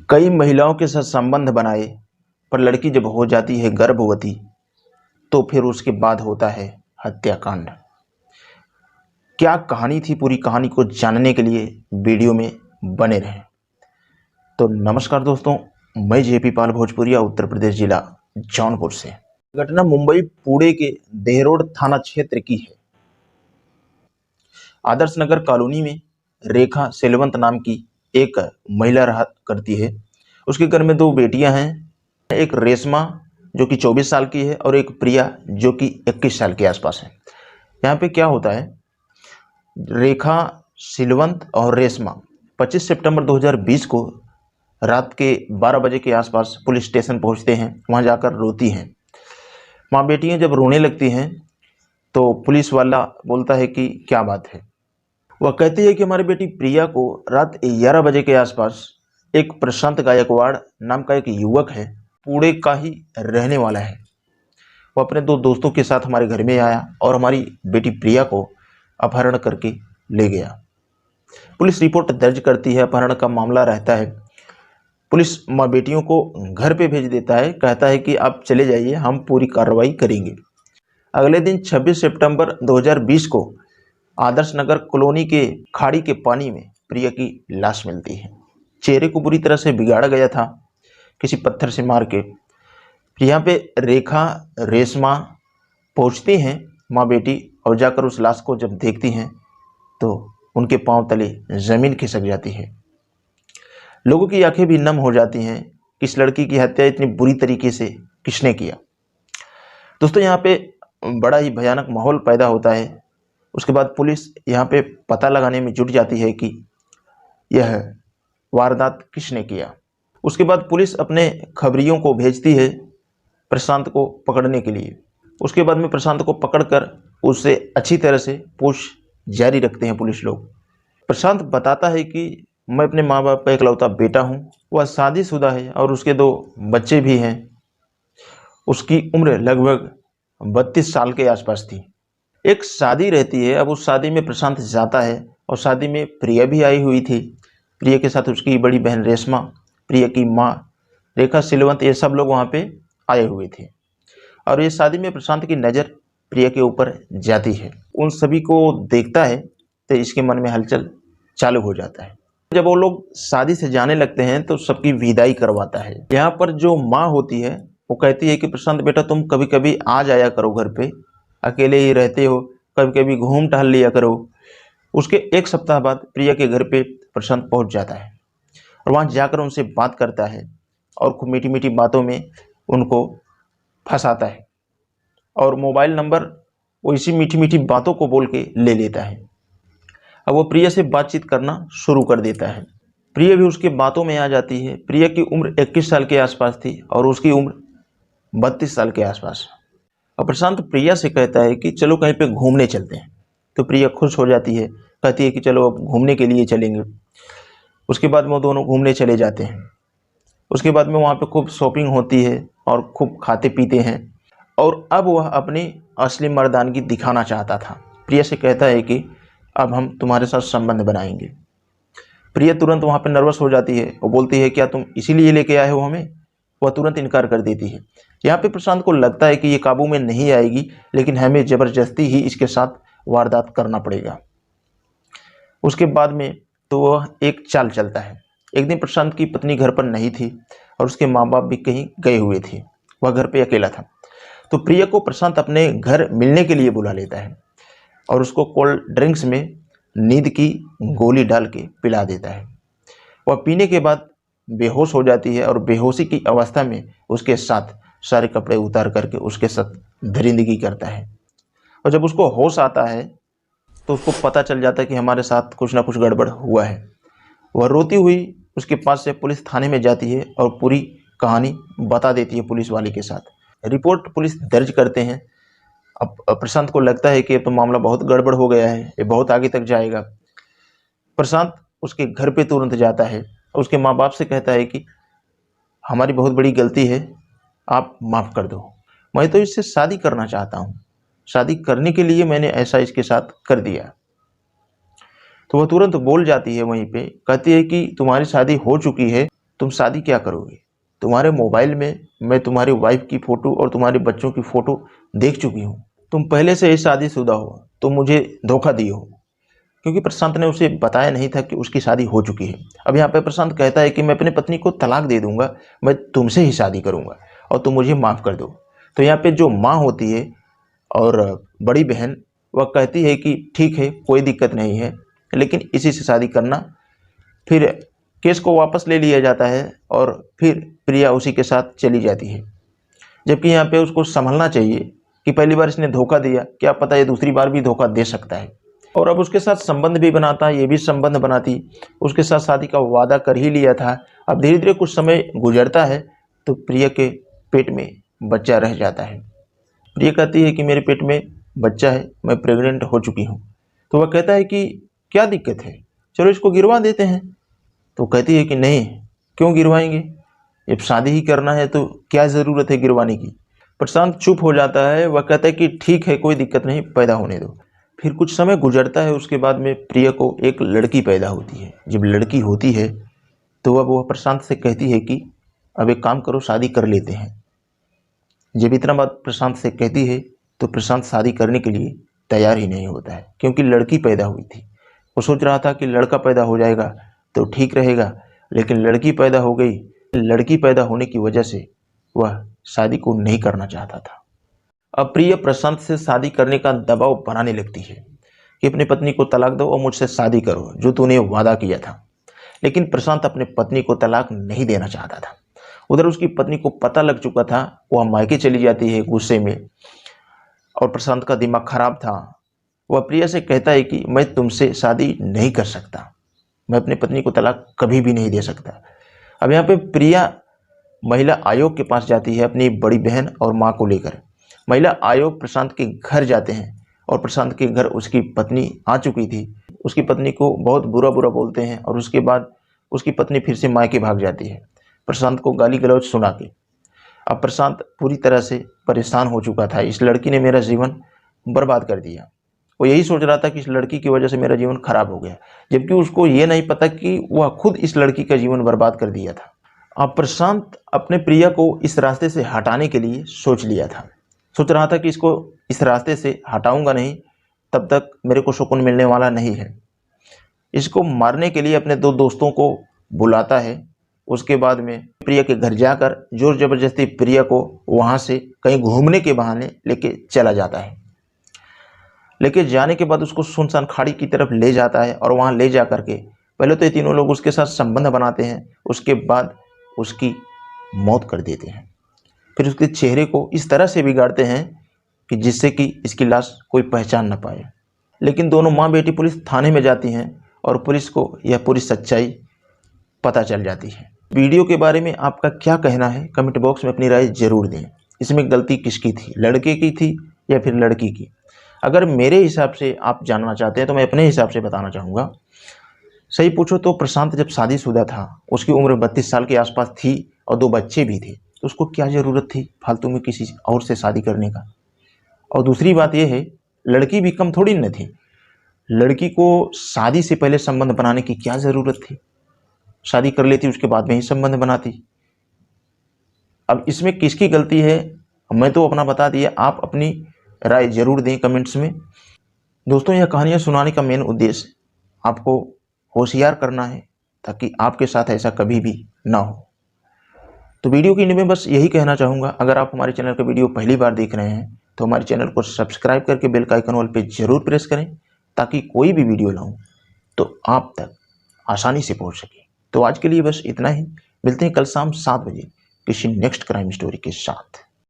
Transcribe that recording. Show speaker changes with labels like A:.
A: कई महिलाओं के साथ संबंध बनाए, पर लड़की जब हो जाती है गर्भवती तो फिर उसके बाद होता है हत्याकांड। क्या कहानी थी, पूरी कहानी को जानने के लिए वीडियो में बने रहें। तो नमस्कार दोस्तों, मैं जेपी पाल भोजपुरिया, उत्तर प्रदेश जिला जौनपुर से। घटना मुंबई पुणे के देहरोड थाना क्षेत्र की है। आदर्श नगर कॉलोनी में रेखा सेलवंत नाम की एक महिला रहा करती है। उसके घर में दो बेटियां हैं, एक रेशमा जो कि 24 साल की है और एक प्रिया जो कि 21 साल के आसपास है। यहाँ पे क्या होता है, रेखा सिलवंत और रेशमा 25 सितंबर 2020 को रात के 12 बजे के आसपास पुलिस स्टेशन पहुंचते हैं। वहां जाकर रोती हैं। माँ बेटियां जब रोने लगती हैं तो पुलिस वाला बोलता है कि क्या बात है। वह कहती है कि हमारी बेटी प्रिया को रात 11 बजे के आसपास एक प्रशांत गायकवाड़ नाम का एक युवक है, पुणे का ही रहने वाला है। वो अपने दो दोस्तों के साथ हमारे घर में आया और हमारी बेटी प्रिया को अपहरण करके ले गया। पुलिस रिपोर्ट दर्ज करती है, अपहरण का मामला रहता है। पुलिस माँ बेटियों को घर पे भेज देता है, कहता है कि आप चले जाइए, हम पूरी कार्रवाई करेंगे। अगले दिन 26 सितंबर 2020 को आदर्श नगर कॉलोनी के खाड़ी के पानी में प्रिया की लाश मिलती है। चेहरे को बुरी तरह से बिगाड़ा गया था, किसी पत्थर से मार के। यहाँ पे रेखा रेशमा पहुँचती हैं माँ बेटी, और जाकर उस लाश को जब देखती हैं तो उनके पांव तले ज़मीन खिसक जाती है। लोगों की आंखें भी नम हो जाती हैं कि इस लड़की की हत्या इतनी बुरी तरीके से किसने किया। दोस्तों, यहाँ पे बड़ा ही भयानक माहौल पैदा होता है। उसके बाद पुलिस यहाँ पे पता लगाने में जुट जाती है कि यह वारदात किसने किया। उसके बाद पुलिस अपने खबरियों को भेजती है प्रशांत को पकड़ने के लिए। उसके बाद में प्रशांत को पकड़कर उससे अच्छी तरह से पूछ जारी रखते हैं पुलिस लोग। प्रशांत बताता है कि मैं अपने माँ बाप का इकलौता बेटा हूँ। वह शादीशुदा है और उसके दो बच्चे भी हैं। उसकी उम्र लगभग 32 साल के आसपास थी। एक शादी रहती है। अब उस शादी में प्रशांत जाता है और शादी में प्रिया भी आई हुई थी। प्रिया के साथ उसकी बड़ी बहन रेशमा, प्रिया की माँ रेखा सिलवंत, ये सब लोग वहाँ पे आए हुए थे। और ये शादी में प्रशांत की नज़र प्रिया के ऊपर जाती है। उन सभी को देखता है तो इसके मन में हलचल चालू हो जाता है। जब वो लोग शादी से जाने लगते हैं तो सबकी विदाई करवाता है। यहाँ पर जो माँ होती है वो कहती है कि प्रशांत बेटा, तुम कभी कभी आ जाया करो घर पे, अकेले ही रहते हो, कभी कभी घूम टहल लिया करो। उसके एक सप्ताह बाद प्रिया के घर पे प्रशांत पहुंच जाता है और वहां जाकर उनसे बात करता है और खूब मीठी मीठी बातों में उनको फंसाता है और मोबाइल नंबर वो इसी मीठी मीठी बातों को बोल के ले लेता है। अब वो प्रिया से बातचीत करना शुरू कर देता है। प्रिया भी उसके बातों में आ जाती है। प्रिया की उम्र 21 साल के आसपास थी और उसकी उम्र 32 साल के आसपास। और प्रशांत प्रिया से कहता है कि चलो कहीं पे घूमने चलते हैं। तो प्रिया खुश हो जाती है, कहती है कि चलो अब घूमने के लिए चलेंगे। उसके बाद में वो दोनों घूमने चले जाते हैं। उसके बाद में वहाँ पे खूब शॉपिंग होती है और खूब खाते पीते हैं। और अब वह अपनी असली मर्दानगी दिखाना चाहता था। प्रिया से कहता है कि अब हम तुम्हारे साथ संबंध बनाएंगे। प्रिया तुरंत वहाँ पे नर्वस हो जाती है। वो बोलती है, क्या तुम इसीलिए लेके आए हो हमें? वह तुरंत इनकार कर देती है। यहाँ पे प्रशांत को लगता है कि ये काबू में नहीं आएगी, लेकिन हमें ज़बरदस्ती ही इसके साथ वारदात करना पड़ेगा। उसके बाद में तो वह एक चाल चलता है। एक दिन प्रशांत की पत्नी घर पर नहीं थी और उसके माँ बाप भी कहीं गए हुए थे। वह घर पे अकेला था। तो प्रिया को प्रशांत अपने घर मिलने के लिए बुला लेता है और उसको कोल्ड ड्रिंक्स में नींद की गोली डाल के पिला देता है। वह पीने के बाद बेहोश हो जाती है और बेहोशी की अवस्था में उसके साथ सारे कपड़े उतार करके उसके साथ दरिंदगी करता है। और जब उसको होश आता है तो उसको पता चल जाता है कि हमारे साथ कुछ ना कुछ गड़बड़ हुआ है। वह रोती हुई उसके पास से पुलिस थाने में जाती है और पूरी कहानी बता देती है पुलिस वाले के साथ। रिपोर्ट पुलिस दर्ज करते हैं। अब प्रशांत को लगता है कि अब तो मामला बहुत गड़बड़ हो गया है, ये बहुत आगे तक जाएगा। प्रशांत उसके घर पे तुरंत जाता है और उसके माँ बाप से कहता है कि हमारी बहुत बड़ी गलती है, आप माफ़ कर दो। मैं तो इससे शादी करना चाहता हूँ, शादी करने के लिए मैंने ऐसा इसके साथ कर दिया। तो वह तुरंत बोल जाती है वहीं पे, कहती है कि तुम्हारी शादी हो चुकी है तुम शादी क्या करोगे? तुम्हारे मोबाइल में मैं तुम्हारी वाइफ की फ़ोटो और तुम्हारे बच्चों की फ़ोटो देख चुकी हूँ। तुम पहले से ही शादीशुदा हो, तुम मुझे धोखा दिए हो। क्योंकि प्रशांत ने उसे बताया नहीं था कि उसकी शादी हो चुकी है। अब यहाँ पे प्रशांत कहता है कि मैं अपनी पत्नी को तलाक दे दूंगा, मैं तुमसे ही शादी करूंगा और तुम मुझे माफ़ कर दो। तो यहाँ पे जो माँ होती है और बड़ी बहन, वह कहती है कि ठीक है, कोई दिक्कत नहीं है, लेकिन इसी से शादी करना। फिर केस को वापस ले लिया जाता है और फिर प्रिया उसी के साथ चली जाती है। जबकि यहाँ पे उसको संभलना चाहिए कि पहली बार इसने धोखा दिया, क्या पता ये दूसरी बार भी धोखा दे सकता है। और अब उसके साथ संबंध भी बनाता, ये भी संबंध बनाती, उसके साथ शादी का वादा कर ही लिया था। अब धीरे धीरे कुछ समय गुजरता है तो प्रिया के पेट में बच्चा रह जाता है। प्रिया कहती है कि मेरे पेट में बच्चा है, मैं प्रेग्नेंट हो चुकी हूँ। तो वह कहता है कि क्या दिक्कत है, चलो इसको गिरवा देते हैं। तो कहती है कि नहीं, क्यों गिरवाएंगे, जब शादी ही करना है तो क्या ज़रूरत है गिरवाने की। प्रशांत चुप हो जाता है, वह कहता है कि ठीक है, कोई दिक्कत नहीं, पैदा होने दो। फिर कुछ समय गुजरता है, उसके बाद में प्रिया को एक लड़की पैदा होती है। जब लड़की होती है तो अब वह प्रशांत से कहती है कि अब एक काम करो, शादी कर लेते हैं। जब इतना बात प्रशांत से कहती है तो प्रशांत शादी करने के लिए तैयार ही नहीं होता है, क्योंकि लड़की पैदा हुई थी। वो सोच रहा था कि लड़का पैदा हो जाएगा तो ठीक रहेगा, लेकिन लड़की पैदा हो गई। लड़की पैदा होने की वजह से वह शादी को नहीं करना चाहता था। अब प्रिया प्रशांत से शादी करने का दबाव बनाने लगती है कि अपनी पत्नी को तलाक दो और मुझसे शादी करो, जो तूने वादा किया था। लेकिन प्रशांत अपने पत्नी को तलाक नहीं देना चाहता था। उधर उसकी पत्नी को पता लग चुका था, वह मायके चली जाती है गुस्से में, और प्रशांत का दिमाग खराब था। वह प्रिया से कहता है कि मैं तुमसे शादी नहीं कर सकता, मैं अपनी पत्नी को तलाक कभी भी नहीं दे सकता। अब यहाँ पे प्रिया महिला आयोग के पास जाती है अपनी बड़ी बहन और माँ को लेकर। महिला आयोग प्रशांत के घर जाते हैं और प्रशांत के घर उसकी पत्नी आ चुकी थी। उसकी पत्नी को बहुत बुरा बुरा बोलते हैं और उसके बाद उसकी पत्नी फिर से मायके भाग जाती है, प्रशांत को गाली गलौज सुना के। अब प्रशांत पूरी तरह से परेशान हो चुका था, इस लड़की ने मेरा जीवन बर्बाद कर दिया। वो यही सोच रहा था कि इस लड़की की वजह से मेरा जीवन खराब हो गया, जबकि उसको ये नहीं पता कि वह खुद इस लड़की का जीवन बर्बाद कर दिया था। अब प्रशांत अपने प्रिया को इस रास्ते से हटाने के लिए सोच लिया था। सोच रहा था कि इसको इस रास्ते से हटाऊंगा नहीं, तब तक मेरे को सुकून मिलने वाला नहीं है। इसको मारने के लिए अपने दो दोस्तों को बुलाता है। उसके बाद में प्रिया के घर जाकर जोर जबरदस्ती प्रिया को वहाँ से कहीं घूमने के बहाने लेके चला जाता है। लेके जाने के बाद उसको सुनसान खाड़ी की तरफ ले जाता है और वहाँ ले जा करके पहले तो ये तीनों लोग उसके साथ संबंध बनाते हैं, उसके बाद उसकी मौत कर देते हैं। फिर उसके चेहरे को इस तरह से बिगाड़ते हैं कि जिससे कि इसकी लाश कोई पहचान ना पाए। लेकिन दोनों माँ बेटी पुलिस थाने में जाती हैं और पुलिस को यह पूरी सच्चाई पता चल जाती है। वीडियो के बारे में आपका क्या कहना है, कमेंट बॉक्स में अपनी राय जरूर दें। इसमें गलती किसकी थी, लड़के की थी या फिर लड़की की? अगर मेरे हिसाब से आप जानना चाहते हैं तो मैं अपने हिसाब से बताना चाहूँगा। सही पूछो तो प्रशांत जब शादीशुदा था, उसकी उम्र 32 साल के आसपास थी और 2 बच्चे भी थे, तो उसको क्या ज़रूरत थी फालतू में किसी और से शादी करने का। और दूसरी बात यह है, लड़की भी कम थोड़ी न थी, लड़की को शादी से पहले संबंध बनाने की क्या ज़रूरत थी, शादी कर लेती उसके बाद में ही संबंध बनाती। अब इसमें किसकी गलती है, मैं तो अपना बता दिया, आप अपनी राय जरूर दें कमेंट्स में। दोस्तों, यह कहानियाँ सुनाने का मेन उद्देश्य आपको होशियार करना है, ताकि आपके साथ ऐसा कभी भी ना हो। तो वीडियो के एंड में बस यही कहना चाहूँगा, अगर आप हमारे चैनल का वीडियो पहली बार देख रहे हैं तो हमारे चैनल को सब्सक्राइब करके बेल का आइकन वाल पे जरूर प्रेस करें, ताकि कोई भी वीडियो लाऊं तो आप तक आसानी से पहुंच सके। तो आज के लिए बस इतना ही, मिलते हैं कल शाम 7 बजे किसी नेक्स्ट क्राइम स्टोरी के साथ।